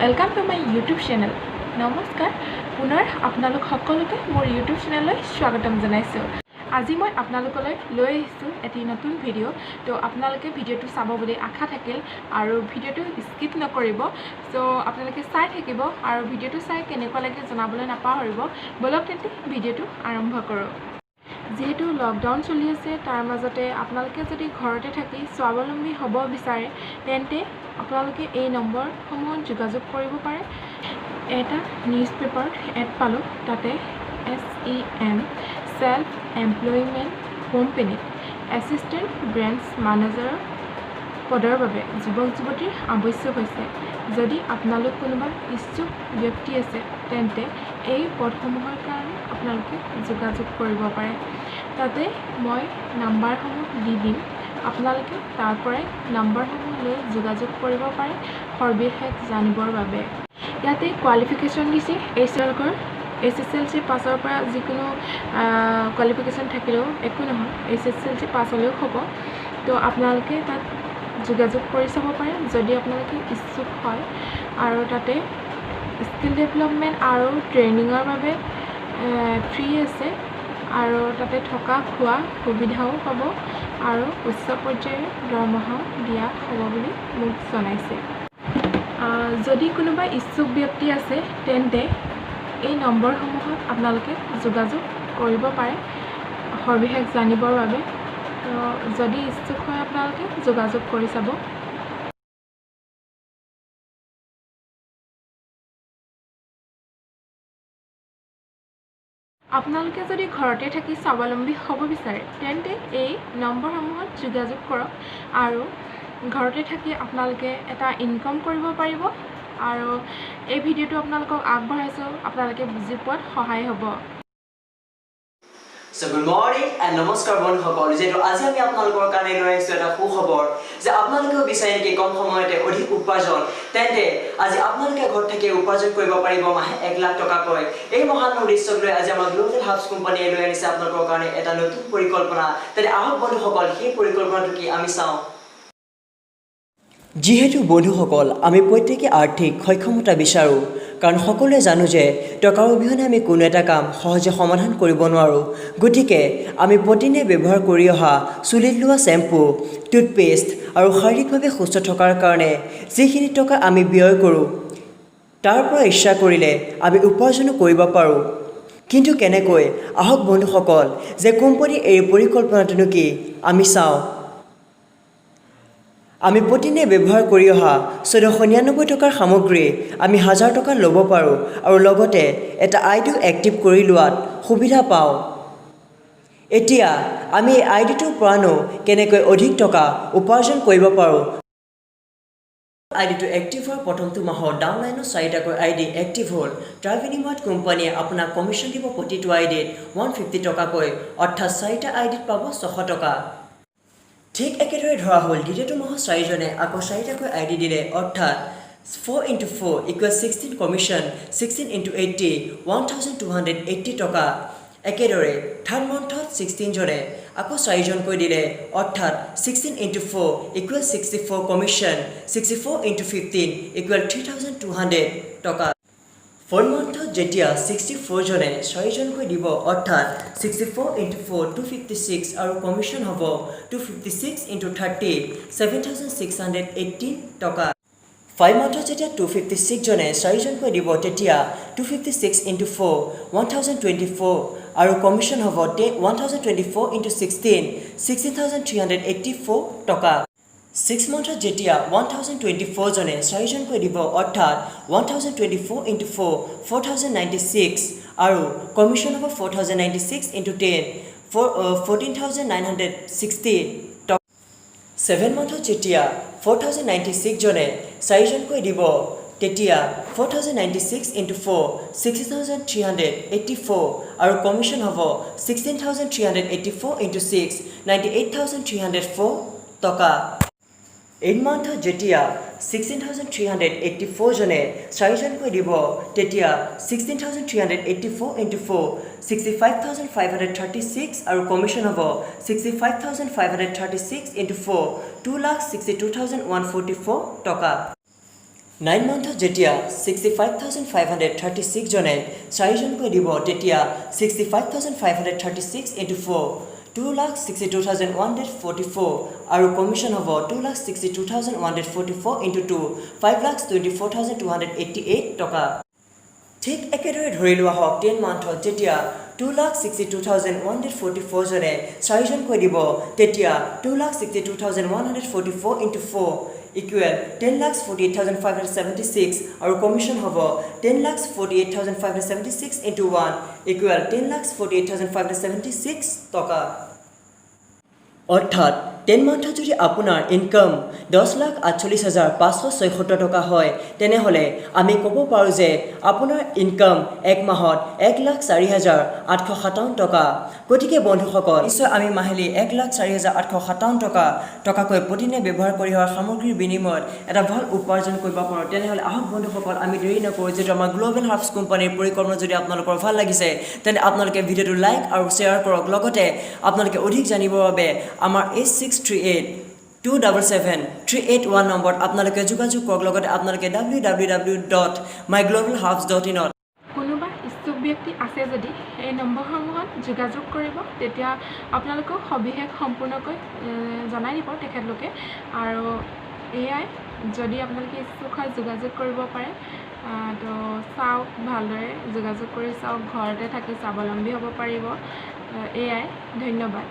Welcome to my YouTube channel. नमस्कार, पुनर आपनालोक सकलोके मोर YouTube channel स्वागतम जनाइছো। আজি মই আপোনালোকলৈ লৈ আহিছোঁ এটি নতুন ভিডিঅ'। তো আপোনালোকে ভিডিঅ'টো চাব বুলি আশা থাকিল আৰু ভিডিঅ'টো স্কিপ নকৰিব। সো আপোনালোকে চাই থাকিব আৰু ভিডিঅ'টো চাই কেনেকুৱা লাগে জনাবলৈ নাপাহৰিব। বলক তেন্তে ভিডিঅ'টো আৰম্ভ কৰোঁ। যেহেতু লকডাউন চলি আছে, তাৰ মাজতে আপোনালোকে যদি ঘৰতে থাকি স্বাৱলম্বী হ'ব বিচাৰে তেন্তে আপোনালোকে এই নম্বৰসমূহত যোগাযোগ কৰিব পাৰে। এটা নিউজ পেপাৰত এড পালোঁ, তাতে SEM সেল্ফ এমপ্লয়মেণ্ট কোম্পানীত এছিষ্টেণ্ট ব্ৰাঞ্চ মেনেজাৰৰ পদৰ বাবে যুৱক যুৱতীৰ আৱশ্যক হৈছে। যদি আপোনালোক কোনোবা ইচ্ছুক ব্যক্তি আছে তেন্তে এই পদসমূহৰ কাৰণে আপোনালোকে যোগাযোগ কৰিব পাৰে। তাতে মই নাম্বাৰসমূহ দি দিম, আপোনালোকে তাৰ পৰাই নাম্বাৰসমূহ লৈ যোগাযোগ কৰিব পাৰে সবিশেষ জানিবৰ বাবে। ইয়াতে কোৱালিফিকেশ্যন দিছে SSLC পাছৰ পৰা যিকোনো কোৱালিফিকেশ্যন থাকিলেও একো নহয়, SSLC পাছ হ'লেও হ'ব। তো আপোনালোকে তাত যোগাযোগ কৰি চাব পাৰে যদি আপোনালোকে ইচ্ছুক হয়। আৰু তাতে স্কিল ডেভেলপমেণ্ট আৰু ট্ৰেইনিঙৰ বাবে ফ্ৰী আছে আৰু তাতে থকা খোৱা সুবিধাও পাব আৰু উচ্চ পৰ্যায়ৰ দৰমহাও দিয়া হ'ব বুলি মোক জনাইছে। যদি কোনোবা ইচ্ছুক ব্যক্তি আছে তেন্তে এই নম্বৰসমূহত আপোনালোকে যোগাযোগ কৰিব পাৰে সবিশেষ জানিবৰ বাবে। তো যদি ইচ্ছুক হয় আপোনালোকে যোগাযোগ কৰি চাব। আপোনালোকে যদি ঘৰতে থাকি স্বাৱলম্বী হ'ব বিচাৰে তেন্তে এই নম্বৰসমূহত যোগাযোগ কৰক আৰু ঘৰতে থাকি আপোনালোকে এটা ইনকাম কৰিব পাৰিব। আৰু এই ভিডিঅ'টো আপোনালোকক আগবঢ়াইছোঁ, আপোনালোকে বুজি পোৱাত সহায় হ'ব। So good morning and নমস্কাৰ বন্ধুসকল। যেটো আজি আমি আপোনালোকৰ কাৰণে লৈ আহিছোঁ এটা সুখবৰ যে আপোনালোকেও বিচাৰে নেকি কম সময়তে অধিক উপাৰ্জন, তেন্তে আজি আপোনালোকে ঘৰত থাকি উপাৰ্জন কৰিব পাৰিব মাহে 1 লাখ টকাকৈ। এই মহান উদ্দেশ্যক লৈ আজি আমাৰ গ্লোবেল হাবছ কোম্পানীয়ে লৈ আনিছে আপোনালোকৰ কাৰণে এটা নতুন পৰিকল্পনা। তেন্তে আহক বন্ধুসকল সেই পৰিকল্পনাটো কি আমি চাওঁ। যিহেতু বন্ধুসকল আমি প্ৰত্যেকে আৰ্থিক সক্ষমতা বিচাৰোঁ, কাৰণ সকলোৱে জানো যে টকাৰ অবিহনে আমি কোনো এটা কাম সহজে সমাধান কৰিব নোৱাৰোঁ। গতিকে আমি প্ৰতিদিনে ব্যৱহাৰ কৰি অহা চুলিত লোৱা শ্বেম্পু, টুথপেষ্ট আৰু শাৰীৰিকভাৱে সুস্থ থকাৰ কাৰণে যিখিনি টকা আমি ব্যয় কৰোঁ তাৰ পৰা ইচ্ছা কৰিলে আমি উপাৰ্জনো কৰিব পাৰোঁ। কিন্তু কেনেকৈ? আহক বন্ধুসকল যে কোম্পানীৰ এই পৰিকল্পনাটোনো কি আমি চাওঁ। আমি প্ৰতিদিনে ব্যৱহাৰ কৰি অহা 1499 টকাৰ সামগ্ৰী আমি 1000 টকাত ল'ব পাৰোঁ আৰু লগতে এটা আইডিও এক্টিভ কৰি লোৱাত সুবিধা পাওঁ। এতিয়া আমি এই আইডিটোৰ পৰানো কেনেকৈ অধিক টকা উপাৰ্জন কৰিব পাৰোঁ। আইডিটো এক্টিভ হোৱাৰ প্ৰথমটো মাহত ডাউনলাইনত 4টাকৈ আইডি এক্টিভ হ'ল। তাৰ বিনিময়ত কোম্পানীয়ে আপোনাক কমিশ্যন দিব প্ৰতিটো আইডিত 150 টকাকৈ, অৰ্থাৎ 4টা আইডিত পাব 600 টকা। ঠিক একেদৰে ধৰা হ'ল দ্বিতীয়টো মাহত 4জনে আকৌ 4টাকৈ আইডি দিলে, অৰ্থাৎ 4 × 4 = 16 কমিশ্যন, 16 × 80 1280 টকা। একেদৰে থাৰ্ড মান্থত 16জনে আকৌ 4জনকৈ দিলে, অৰ্থাৎ 16 × 4 = 64 কমিশ্যন, 64 × 15 = 3200 টকা। ফ'ৰ্থ মান্থত যেতিয়া 64জনে 4জনকৈ দিব, অৰ্থাৎ 64 × 4 256 আৰু কমিশ্যন হ'ব 256 × 30 7618 টকা। 5 মান্থত যেতিয়া 256জনে 4জনকৈ দিব তেতিয়া 256 × 4 1024 আৰু কমিশ্যন হ'ব 1024 × 16 16384 টকা। 6 মান্থত যেতিয়া 1024জনে 4জনকৈ দিব, অৰ্থাৎ 1024 × 4 4096 আৰু কমিশ্যন হ'ব 4096 × 10 14960 টকা। 7 মান্থত যেতিয়া 4096জনে 4জনকৈ দিব তেতিয়া 4096 × 4 60384 আৰু কমিশ্যন হ'ব 16384 × 6 98304 টকা। 8 মান্থত যেতিয়া 16384জনে 4জনকৈ দিব তেতিয়া 16384 × 4 65536 আৰু কমিশ্যন হ'ব 65536 × 4 2,62,144 টকা। 9 মান্থত যেতিয়া 65,536 জনে 4জনকৈ দিব তেতিয়া 65,536 into 4 2,62,144 আৰু কমিশ্যন হ'ব 2,62,144 into 2 5,24,288 টকা ঠিক একেদৰে ধৰি লোৱা হওক 10 মান্থত যেতিয়া 2,62,144 জনে 4জনকৈ দিব তেতিয়া 2,62,144 into 4 equal 10,48,576 আৰু কমিশ্যন হ'ব 10,48,576 into 1 equal 10,48,576 টকা অৰ্থাৎ 10 মান্থত যদি আপোনাৰ ইনকাম 10,48,576 টকা হয় তেনেহ'লে আমি ক'ব পাৰোঁ যে আপোনাৰ ইনকাম এক মাহত 1,04,857 টকা গতিকে বন্ধুসকল নিশ্চয় আমি মাহিলী 1,04,857 টকাকৈ প্ৰতিদিনে ব্যৱহাৰ কৰি হোৱা সামগ্ৰীৰ বিনিময়ত এটা ভাল উপাৰ্জন কৰিব পাৰোঁ তেনেহ'লে আহক বন্ধুসকল আমি দেৰি নকৰোঁ যিটো আমাৰ গ্ল'বেল হাৰ্বছ কোম্পানীৰ পৰিকল্পনা যদি আপোনালোকৰ ভাল লাগিছে তেন্তে আপোনালোকে ভিডিঅ'টো লাইক আৰু শ্বেয়াৰ কৰক লগতে আপোনালোকে অধিক জানিবৰ বাবে আমাৰ 8638-277-381 নম্বৰত আপোনালোকে যোগাযোগ কৰক লগতে আপোনালোকে www.myglobalhubs.in কোনোবা ইচ্ছুক ব্যক্তি আছে যদি এই নম্বৰসমূহত যোগাযোগ কৰিব তেতিয়া আপোনালোকক সবিশেষ সম্পূৰ্ণকৈ জনাই দিব তেখেতলোকে আৰু এয়াই যদি আপোনালোকে ইচ্ছুক হয় যোগাযোগ কৰিব পাৰে তো চাওক ভালদৰে যোগাযোগ কৰি চাওক ঘৰতে থাকি স্বাৱলম্বী হ'ব পাৰিব এয়াই ধন্যবাদ